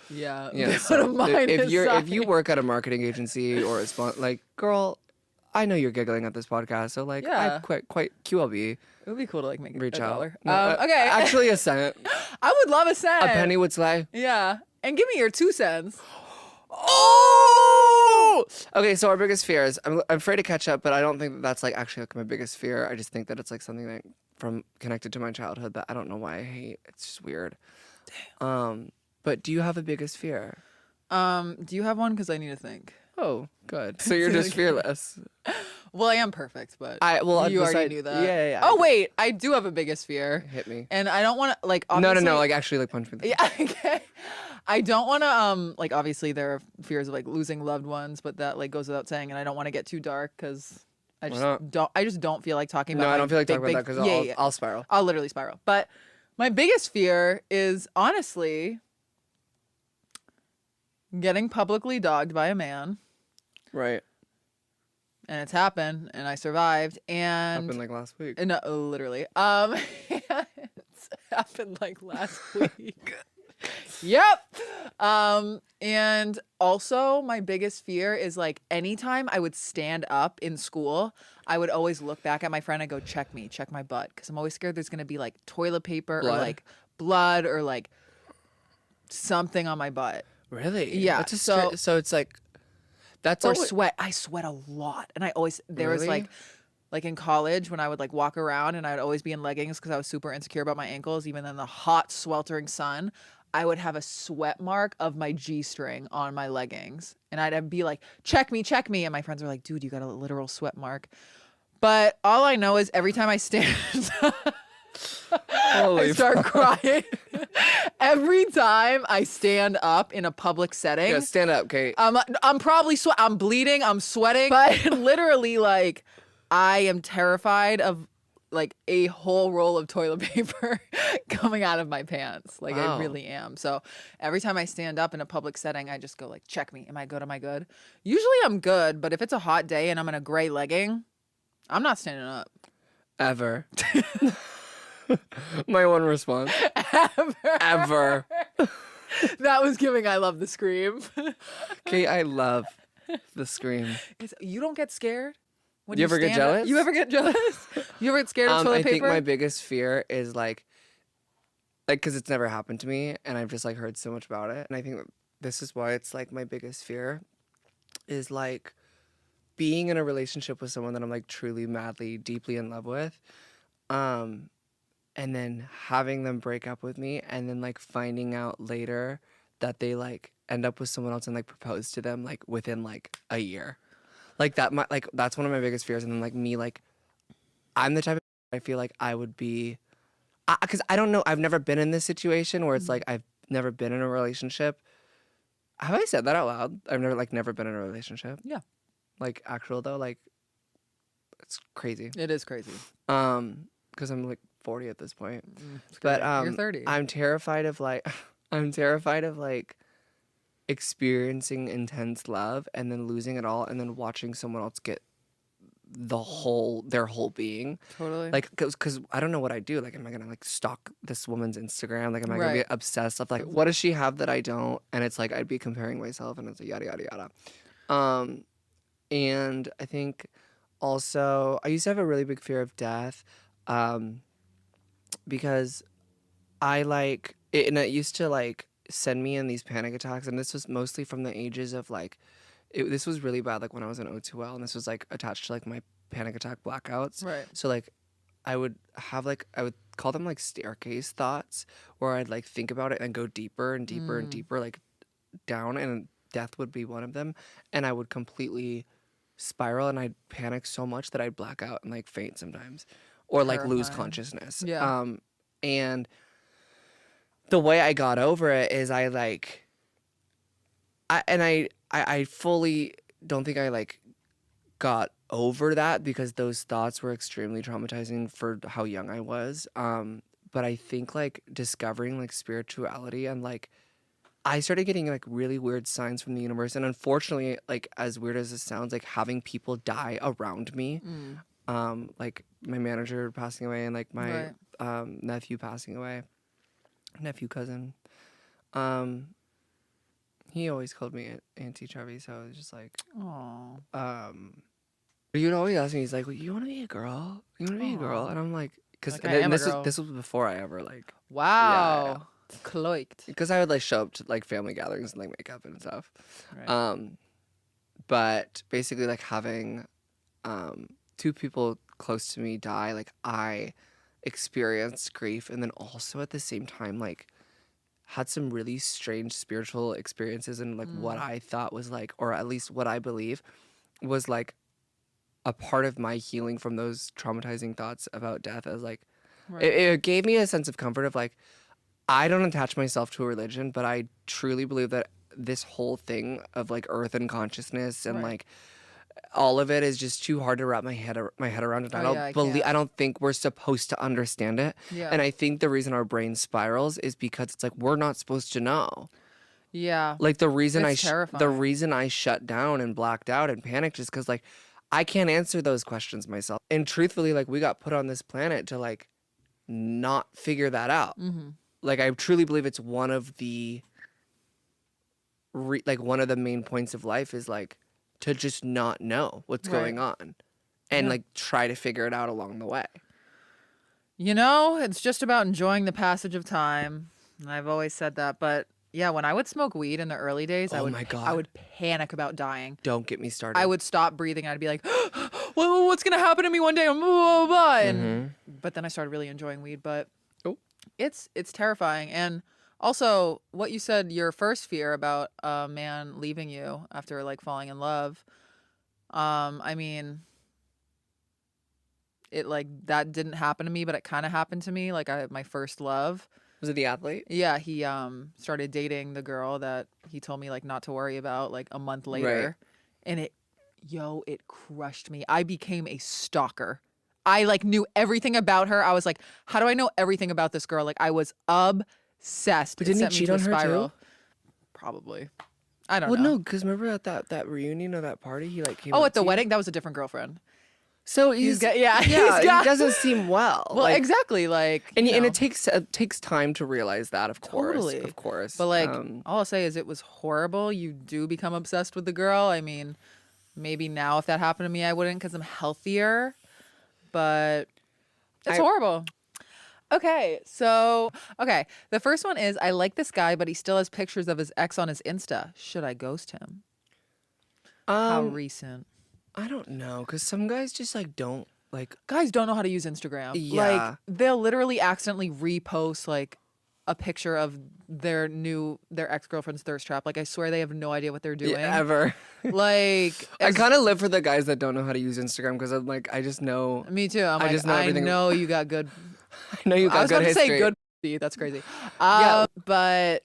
Yeah. Yeah. So if you work at a marketing agency or a like, girl, I know you're giggling at this podcast, so like, I quite QLB. It would be cool to like make reach a out. dollar. No, okay. Actually, a cent. I would love a cent. A penny would slay. Yeah. And give me your 2 cents. Oh! Okay, so our biggest fear is I'm afraid to catch up, but I don't think that's like actually like my biggest fear. I just think that it's like something like connected to my childhood that I don't know why I hate. It's just weird. Damn. But do you have a biggest fear? Do you have one? Because I need to think. Oh, good. So you're just fearless. Well, I am perfect, but you already knew that. Yeah. Oh wait, I do have a biggest fear. Hit me. And I don't want to like. Obviously, No. Like actually, like punch me. Yeah. Okay. I don't want to like. Obviously, there are fears of like losing loved ones, but that like goes without saying. And I don't want to get too dark because I just don't feel like talking about. No, I don't feel like talking about that because I'll spiral. I'll literally spiral. But my biggest fear is honestly getting publicly dogged by a man. Right. And it's happened, and I survived. And happened like last week. No, literally. It's happened like last week. Yep. And also my biggest fear is like anytime I would stand up in school, I would always look back at my friend and go, check my butt. Because I'm always scared there's going to be like toilet paper or like blood or like something on my butt. Really? Yeah. So it's like, sweat. I sweat a lot. And I always, there was like in college when I would like walk around and I would always be in leggings because I was super insecure about my ankles, even in the hot sweltering sun. I would have a sweat mark of my G-string on my leggings. And I'd be like, check me. And my friends were like, dude, you got a literal sweat mark. But all I know is every time I stand I start crying. Every time I stand up in a public setting. Yeah, stand up, Kate. I'm probably I'm bleeding, I'm sweating. But literally, like, I am terrified of like a whole roll of toilet paper coming out of my pants. Like, I really am. So every time I stand up in a public setting, I just go like, check me. Am I good? Am I good? Usually I'm good, but if it's a hot day and I'm in a gray legging, I'm not standing up. Ever. My one response. Ever. That was giving I love the scream. Kate, I love The scream. You don't get scared when You ever get stand up? jealous? You ever get jealous? You ever get scared of toilet I think paper? my biggest fear is like, because it's never happened to me, and I've just like heard so much about it, and I think this is why it's like my biggest fear is like being in a relationship with someone that I'm like truly madly deeply in love with, and then having them break up with me, and then like finding out later that they like end up with someone else and like propose to them like within like a year, like that. Like that's one of my biggest fears, and then like me like I'm the type of I feel like I would be, because I don't know, I've never been in this situation where it's like I've never been in a relationship. Have I said that out loud? I've never been in a relationship. Yeah. Like actual though, like it's crazy. It is crazy. Because I'm like 40 at this point. It's But crazy. You're 30. I'm terrified of like I'm terrified of like experiencing intense love and then losing it all and then watching someone else get their whole being. Totally. Like because I don't know what I do. Like am I gonna like stalk this woman's Instagram? Like am I gonna be Right. obsessed of like what does she have that I don't? And it's like I'd be comparing myself and it's like yada yada yada. And I think also I used to have a really big fear of death, because I like it, and it used to like send me in these panic attacks, and this was mostly from the ages of like this was really bad like when I was in O2L, and this was like attached to like my panic attack blackouts. Right. So like I would call them like staircase thoughts, where I'd like think about it and go deeper and deeper and deeper like down, and death would be one of them, and I would completely spiral and I'd panic so much that I'd black out and like faint sometimes or like lose Terrifying. consciousness. Yeah. And the way I got over it is I fully don't think I like got over that because those thoughts were extremely traumatizing for how young I was. But I think like discovering like spirituality and like I started getting like really weird signs from the universe, and unfortunately, like as weird as it sounds, like having people die around me, like my manager passing away and like my nephew passing away, cousin. He always called me Auntie Trevi, so I was just like, Aw. you'd always ask me, he's like, well, you want to be a girl? You want to be a girl? And I'm like, because Like, I am a girl. this was before I ever like. Wow. Yeah. Cloaked. Because I would like show up to like family gatherings and like makeup and stuff. Right. But basically like having two people close to me die, like I experienced grief and then also at the same time like had some really strange spiritual experiences and like what I thought was like, or at least what I believe was like a part of my healing from those traumatizing thoughts about death. As like it gave me a sense of comfort of like I don't attach myself to a religion, but I truly believe that this whole thing of like earth and consciousness and like all of it is just too hard to wrap my head around, and I don't think we're supposed to understand it. Yeah. And I think the reason our brain spirals is because it's like we're not supposed to know. Yeah. Like the reason It's the terrifying. reason I shut down and blacked out and panicked is because like I can't answer those questions myself. And truthfully, like we got put on this planet to like not figure that out. Like I truly believe it's one of the one of the main points of life is like to just not know what's going on and like try to figure it out along the way. You know, it's just about enjoying the passage of time. I've always said that, but yeah, when I would smoke weed in the early days, I would panic about dying. Don't get me started. I would stop breathing. I'd be like, what's going to happen to me one day? But then I started really enjoying weed, but it's terrifying. And also what you said, your first fear about a man leaving you after like falling in love. I mean, it like that didn't happen to me, but it kind of happened to me. Like my first love. Was it the athlete? Yeah, he started dating the girl that he told me like not to worry about like a month later. And it crushed me. I became a stalker. I like knew everything about her. I was like, how do I know everything about this girl? Like I was obsessed. But didn't he cheat on her too? Probably. I don't know. Well, no, because remember at that reunion or that party, he like came Oh, up at the to you? wedding? That was a different girlfriend. So He's he's got yeah. yeah, He's got, he doesn't seem well. well, like, exactly. Like, and you and know, it takes time to realize that, of totally. course. But like, all I'll say is it was horrible. You do become obsessed with the girl. I mean, maybe now if that happened to me, I wouldn't because I'm healthier. But it's horrible. Okay, so the first one is I like this guy, but he still has pictures of his ex on his Insta. Should I ghost him? How recent? I don't know, because some guys just like don't like. Guys don't know how to use Instagram. Yeah. Like they'll literally accidentally repost like a picture of their ex-girlfriend's thirst trap. Like I swear they have no idea what they're doing. Ever. Like I kind of live for the guys that don't know how to use Instagram because I'm like, I just know. me too. I'm I like, just know I everything. know you got good. I know you got I was good about to history. say good. That's crazy. Yeah. But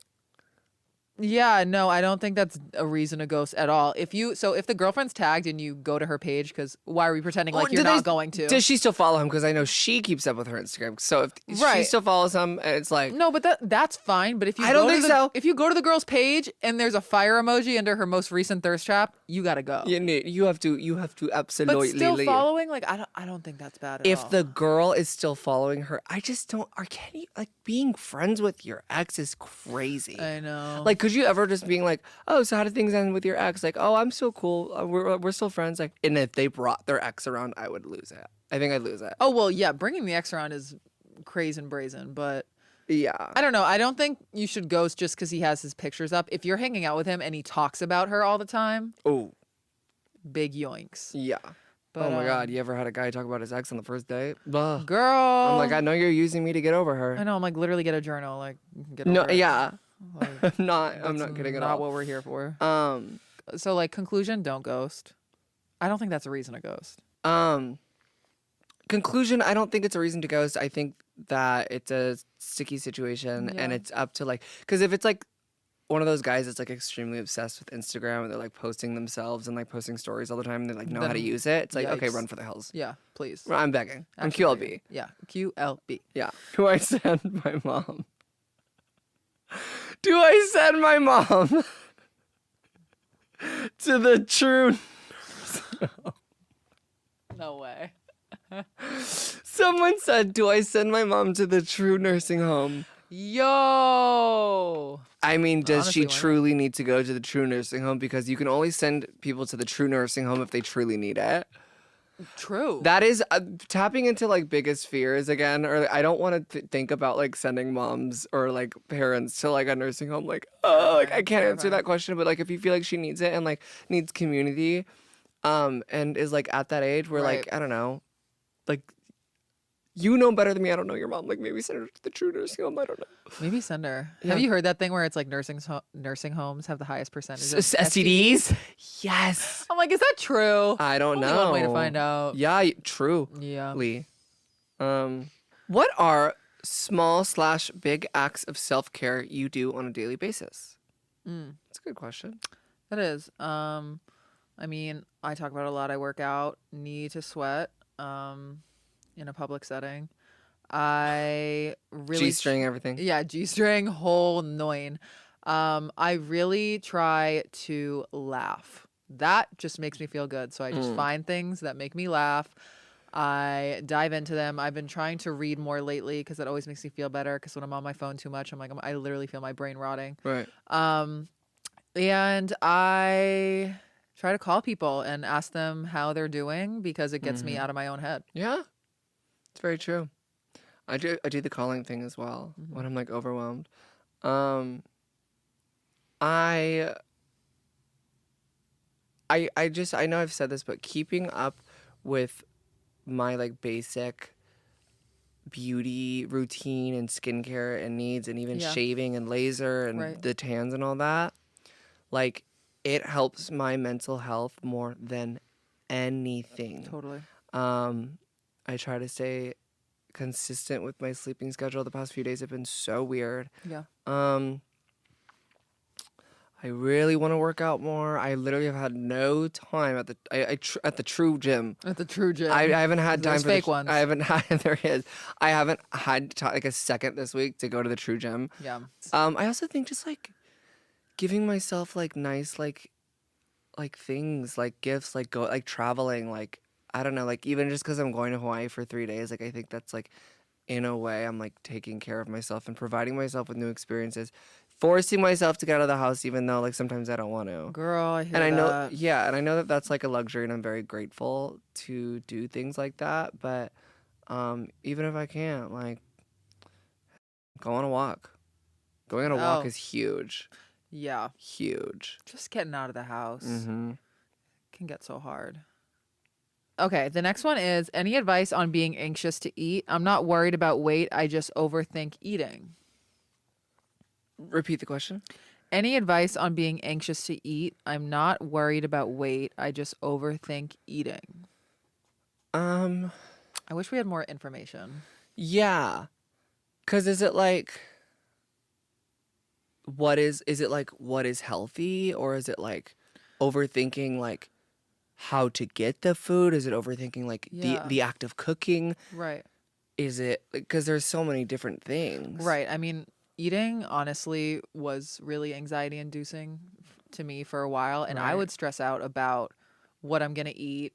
yeah, no, I don't think that's a reason to ghost at all. If the girlfriend's tagged and you go to her page, because why are we pretending like you're not going to? Does she still follow him? Because I know she keeps up with her Instagram. So if she Right. still follows him, it's like, No, but that's fine. But if you I don't think so. If you go to the girl's page and there's a fire emoji under her most recent thirst trap, you gotta go. you have to absolutely But still leave. following, like I don't think that's bad at all. If the girl is still following her, I just don't. Or can you like being friends with your ex is crazy. I know. Like, could you ever just being like, oh, so how did things end with your ex? Like, oh, I'm so cool. We're still friends. Like, and if they brought their ex around, I would lose it. I think I'd lose it. Oh well, yeah, bringing the ex around is crazy and brazen, but Yeah. I don't know. I don't think you should ghost just because he has his pictures up. If you're hanging out with him and he talks about her all the time, Oh, big yoinks. yeah. But, oh my God, you ever had a guy talk about his ex on the first date? Ugh. girl. I'm like, I know you're using me to get over her. I know. I'm like, literally get a journal. Like, get No, over it. yeah. Like, I'm not that's kidding at not all. what we're here for. Um, So, like, conclusion: don't ghost. I don't think that's a reason to ghost. conclusion, I don't think it's a reason to ghost. I think that it's a sticky situation and Yeah. it's up to like, because if it's like one of those guys that's like extremely obsessed with Instagram and they're like posting themselves and like posting stories all the time and they like know how to Then- use it, it's like, okay, yikes. run for the hills. Yeah, please. I'm begging. I'm Actually, QLB. Yeah, QLB. Yeah. Do I send my mom? Do I send my mom to the true? No way. Someone said, do I send my mom to the true nursing home? Yo. I mean, does Honestly, she why not? truly need to go to the true nursing home? Because you can only send people to the true nursing home if they truly need it. True. That is tapping into like biggest fears again. Or I don't want to think about like sending moms or like parents to like a nursing home. Like, oh, like I can't answer that question. But like, if you feel like she needs it and like needs community, and is like at that age where Right. like I don't know, like. You know better than me. I don't know your mom. Like maybe send her to the true nursing home. I don't know. Maybe send her. Yeah. Have you heard that thing where it's like nursing homes have the highest percentage of STDs? Yes. I'm like, is that true? I don't Only know. one way to find out. Yeah, true. Yeah. Lee. What are small/big acts of self-care you do on a daily basis? That's a good question. That is. I mean, I talk about it a lot. I work out, knee to sweat, in a public setting. I really G-string everything. Yeah, G-string, whole nine. I really try to laugh. That just makes me feel good. So I just find things that make me laugh. I dive into them. I've been trying to read more lately because that always makes me feel better. Because when I'm on my phone too much, I'm like, I literally feel my brain rotting. Right. And I try to call people and ask them how they're doing because it gets me out of my own head. Yeah. It's very true. I do the calling thing as well when I'm like overwhelmed. I know I've said this, but keeping up with my like basic beauty routine and skincare and needs and even Yeah. shaving and laser and Right. the tans and all that, like it helps my mental health more than anything. Totally. I try to stay consistent with my sleeping schedule. The past few days have been so weird. Yeah. I really want to work out more. I literally have had no time at the at the True Gym. At the True Gym. I haven't had time Those for fake the, ones. I haven't had there is. I haven't had like a second this week to go to the True Gym. Yeah. I also think just like giving myself like nice like things like gifts like go like traveling like I don't know, like even just because I'm going to Hawaii for 3 days, like I think that's like in a way I'm like taking care of myself and providing myself with new experiences, forcing myself to get out of the house even though like sometimes I don't want to. Girl, I hear And I know, that. yeah, and I know that that's like a luxury, and I'm very grateful to do things like that. But even if I can't, like, go on a walk. Going on a walk Oh, is huge, yeah. huge. Just getting out of the house Mm-hmm. can get so hard. Okay, the next one is any advice on being anxious to eat? I'm not worried about weight. I just overthink eating. Repeat the question. Any advice on being anxious to eat? I'm not worried about weight. I just overthink eating. Um, I wish we had more information. yeah, cause is it like is it like what is healthy, or is it like overthinking like how to get the food? Is it overthinking like Yeah. the act of cooking? Right. Is it because there's so many different things? Right. I mean, eating honestly was really anxiety inducing to me for a while, and I Right. would stress out about what I'm going to eat.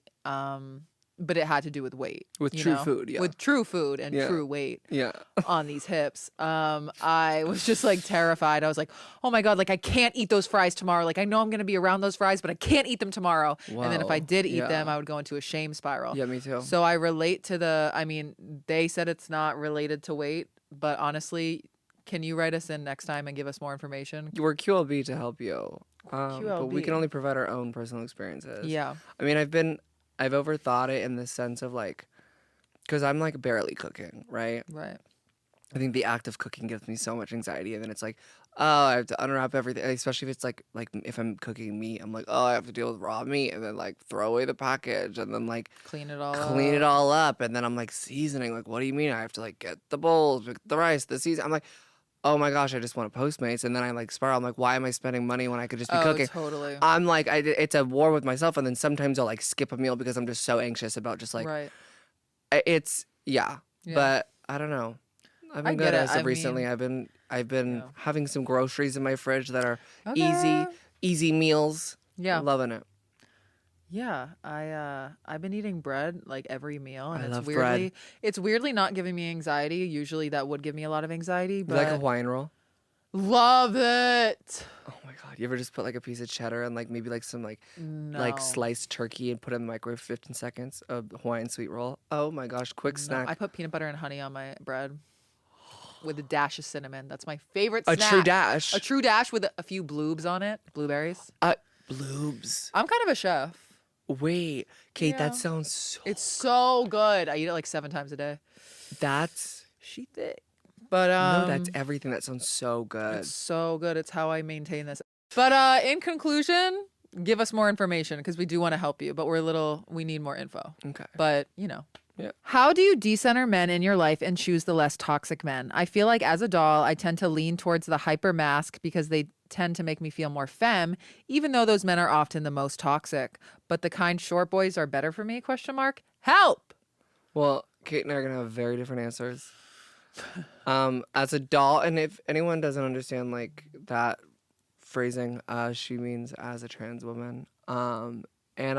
But it had to do with weight. With you true know? food, yeah. With true food and Yeah. true weight Yeah. on these hips. I was just like terrified. I was like, oh my God, like I can't eat those fries tomorrow. Like I know I'm going to be around those fries, but I can't eat them tomorrow. And then if I Whoa. did eat them, Yeah. I would go into a shame spiral. Yeah, me too. So I relate to I mean, they said it's not related to weight, but honestly, can you write us in next time and give us more information? We're QLB to help you. But we can QLB. only provide our own personal experiences. Yeah. I mean, I've overthought it in the sense of like, because I'm like barely cooking, right? Right. I think the act of cooking gives me so much anxiety, and then it's like, oh, I have to unwrap everything. Especially if it's like if I'm cooking meat, I'm like, oh, I have to deal with raw meat, and then like throw away the package, and then like Clean it all clean it up. all up, and then I'm like seasoning. Like, what do you mean? I have to like get the bowls, the rice, the season. I'm like, oh my gosh, I just want a Postmates, and then I like spiral. I'm like, why am I spending money when I could just be Oh, cooking? totally. I'm like, it's a war with myself, and then sometimes I'll like skip a meal because I'm just so anxious about just like Right. it's Yeah. But I don't know. I've I been get good it. as of I recently. mean, I've been yeah. having some groceries in my fridge that are Okay. easy meals. Yeah. Loving it. Yeah, I've been eating bread like every meal, and I it's love bread. weirdly not giving me anxiety. Usually that would give me a lot of anxiety, You like a but Hawaiian roll? love it. Oh my god! You ever just put like a piece of cheddar and like maybe like some like No, sliced turkey and put it in the microwave for 15 seconds? A Hawaiian sweet roll. Oh my gosh! Quick no. snack. I put peanut butter and honey on my bread with a dash of cinnamon. That's my favorite A snack. true dash. A true dash with a few bloobs on it, blueberries. Bloobs. I'm kind of a chef. Wait, Kate, Yeah. that sounds so. It's so good. I eat it like 7 times a day. That's She thick. But no, that's everything. That sounds so good. It's so good. It's how I maintain this. But in conclusion, give us more information because we do want to help you, but we need more info. Okay. But, you know. Yeah. How do you decenter men in your life and choose the less toxic men? I feel like as a doll, I tend to lean towards the hyper mask because they tend to make me feel more femme, even though those men are often the most toxic. But the kind short boys are better for me? ? Help! Well, Kate and I are gonna have very different answers. As a doll, and if anyone doesn't understand like that phrasing, she means as a trans woman. And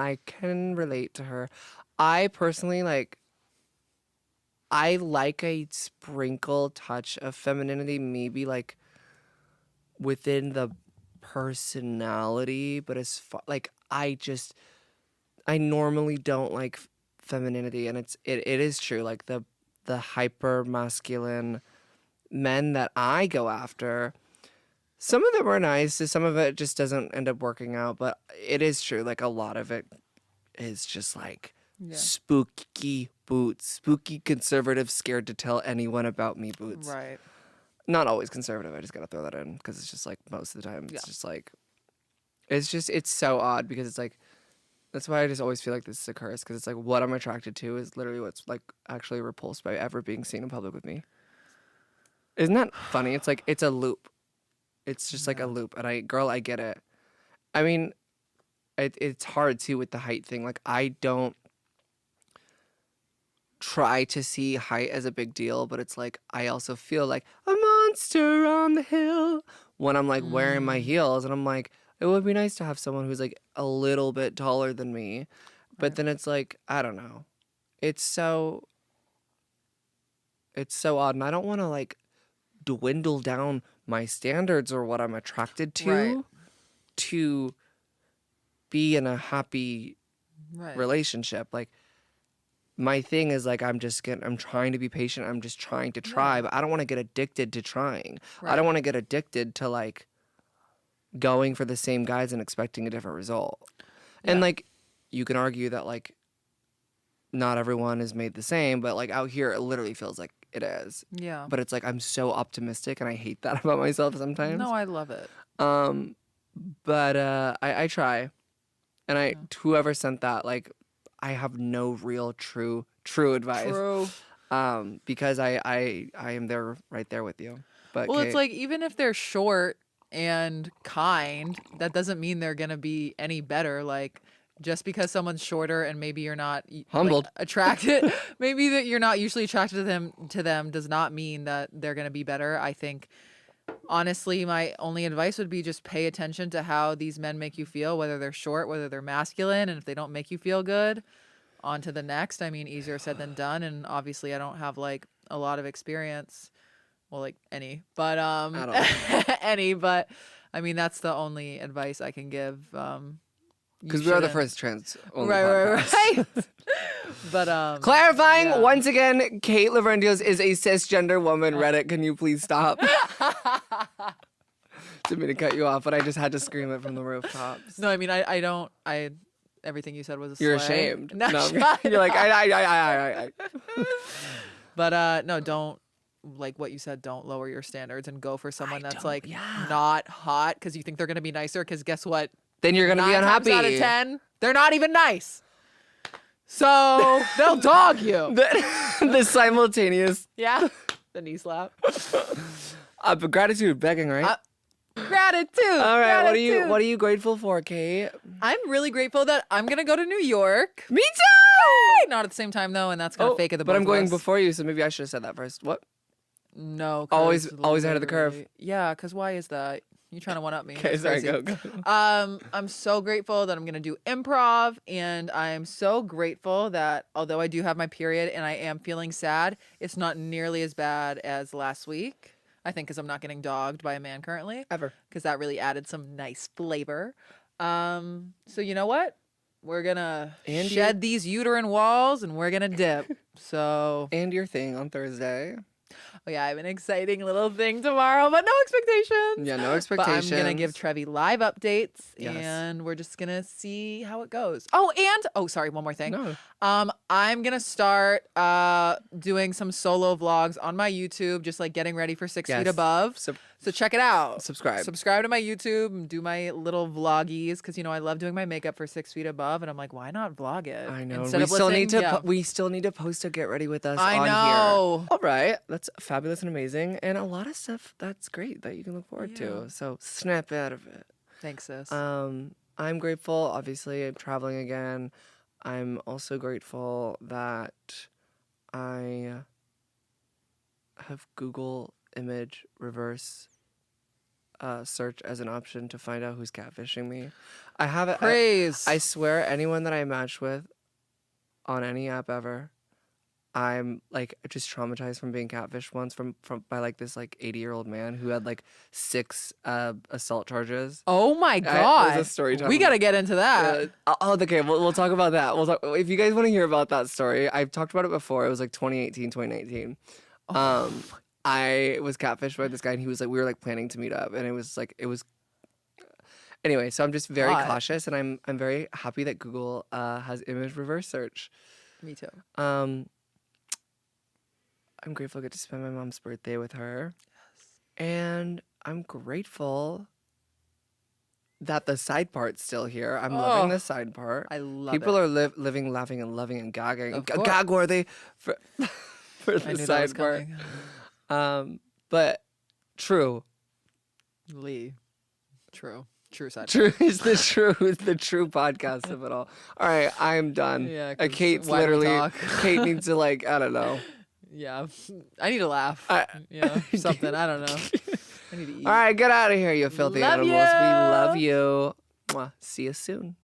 I can relate to her. I personally I like a sprinkle touch of femininity, maybe like within the personality, but as far like I normally don't like femininity, and it is true like the hyper masculine men that I go after, some of them are nice, some of it just doesn't end up working out, but it is true like a lot of it is just like spooky boots, spooky conservative, scared to tell anyone about me boots. Right. Not always conservative, I just gotta throw that in because it's just like most of the time it's just like it's so odd because it's like that's why I just always feel like this is a curse because it's like what I'm attracted to is literally what's like actually repulsed by ever being seen in public with me. Isn't that funny? It's like it's a loop. It's just like a loop, and I get it. I mean, it's hard too with the height thing. Like I don't try to see height as a big deal, but it's like I also feel like a monster on the hill when I'm like wearing my heels, and I'm like, it would be nice to have someone who's like a little bit taller than me. But then it's like, I don't know. It's so odd. And I don't want to like dwindle down my standards or what I'm attracted to Right. to be in a happy Right. relationship. Like, my thing is like I'm trying to be patient. I'm just trying to try, but I don't want to get addicted to trying. I Right. don't want to get addicted to like going for the same guys and expecting a different result. And Yeah. like you can argue that like not everyone is made the same, but like out here it literally feels like it is. Yeah. But it's like I'm so optimistic and I hate that about myself sometimes. No, I love it. But I try. And whoever sent that, like, I have no real true advice. True. Because I am there right there with you. But Well, Kate, it's like even if they're short and kind, that doesn't mean they're gonna be any better. Like just because someone's shorter and maybe you're not Humbled. attracted, maybe that you're not usually attracted to them does not mean that they're gonna be better. I think honestly, my only advice would be just pay attention to how these men make you feel, whether they're short, whether they're masculine, and if they don't make you feel good, on to the next. I mean, easier said than done, and obviously I don't have like a lot of experience. Well, like any, but any, but I mean that's the only advice I can give. because we are the first trans only right, podcast. right. But Clarifying yeah. once again, Kate lavrentios is a cisgender woman. Reddit, can you please stop? Didn't mean to cut you off, but I just had to scream it from the rooftops. No, I mean I don't. Everything you said was a You're slay. ashamed. No, No, shut you're like up. I. But no, don't like what you said. Don't lower your standards and go for someone that's don't- like yeah. not hot because you think they're gonna be nicer. Because guess what? Then you're gonna be 9 times unhappy. out of 10, they're not even nice. So they'll dog you. The simultaneous Yeah, the knee slap. but gratitude begging, right? Gratitude. All right, gratitude. what are you grateful for, Kate? I'm really grateful that I'm gonna go to New York. Me too. Not at the same time though, and that's gonna fake it. The But both I'm of going us. before you, so maybe I should have said that first. What? No, 'cause Always ahead of the curve. literally- Yeah, because why is that? You trying to one up me? Okay, That's sorry, crazy. go. I'm so grateful that I'm gonna do improv, and I'm so grateful that although I do have my period and I am feeling sad, it's not nearly as bad as last week. I think because I'm not getting dogged by a man currently, Ever. because that really added some nice flavor. So you know what? We're gonna And shed these uterine walls, and we're gonna dip. So And your thing on Thursday. oh yeah, I have an exciting little thing tomorrow, but no expectations. Yeah, no But expectations. I'm gonna give Trevi live updates, Yes. and we're just gonna see how it goes. Oh, sorry, one more thing. No. I'm gonna start doing some solo vlogs on my YouTube, just like getting ready for 6 feet Yes. above. So check it out. Subscribe. Subscribe to my YouTube and do my little vloggies because I love doing my makeup for 6 feet above, and I'm like, why not vlog it? I know. Instead We of still need to. listening- yeah. We still need to post a get ready with us. I on know. Here. All right, that's fabulous and amazing, and a lot of stuff that's great that you can look forward Yeah. to. So snap out of it. Thanks, sis. I'm grateful. Obviously, I'm traveling again. I'm also grateful that I have Google image reverse search as an option to find out who's catfishing me. I have it. Praise. I swear, anyone that I match with on any app ever, I'm like just traumatized from being catfished once from by like this like 80-year-old man who had like 6 assault charges. Oh my there's god. a story time. We got to get into that. Okay, we'll talk about that. We'll talk, if you guys want to hear about that story, I've talked about it before. It was like 2018, 2019. I was catfished by this guy, and he was like, we were like planning to meet up, and it was anyway. So I'm just very Hot. cautious, and I'm very happy that Google has image reverse search. Me too. I'm grateful I get to spend my mom's birthday with her. Yes. And I'm grateful that the side part's still here. I'm loving the side part. I love People it. are living, laughing, and loving and gagging. Of course. Gag worthy for, for I the knew that side was part. coming. But true. Lee. True side. True is the true podcast of it all. All right, I'm done. Yeah, 'cause Kate's why do we literally talk? Kate needs to like, I don't know. Yeah. I need to laugh. Yeah. Something. I don't know. I need to eat. All right, get out of here, you filthy Love animals. you. We love you. Mwah. See you soon.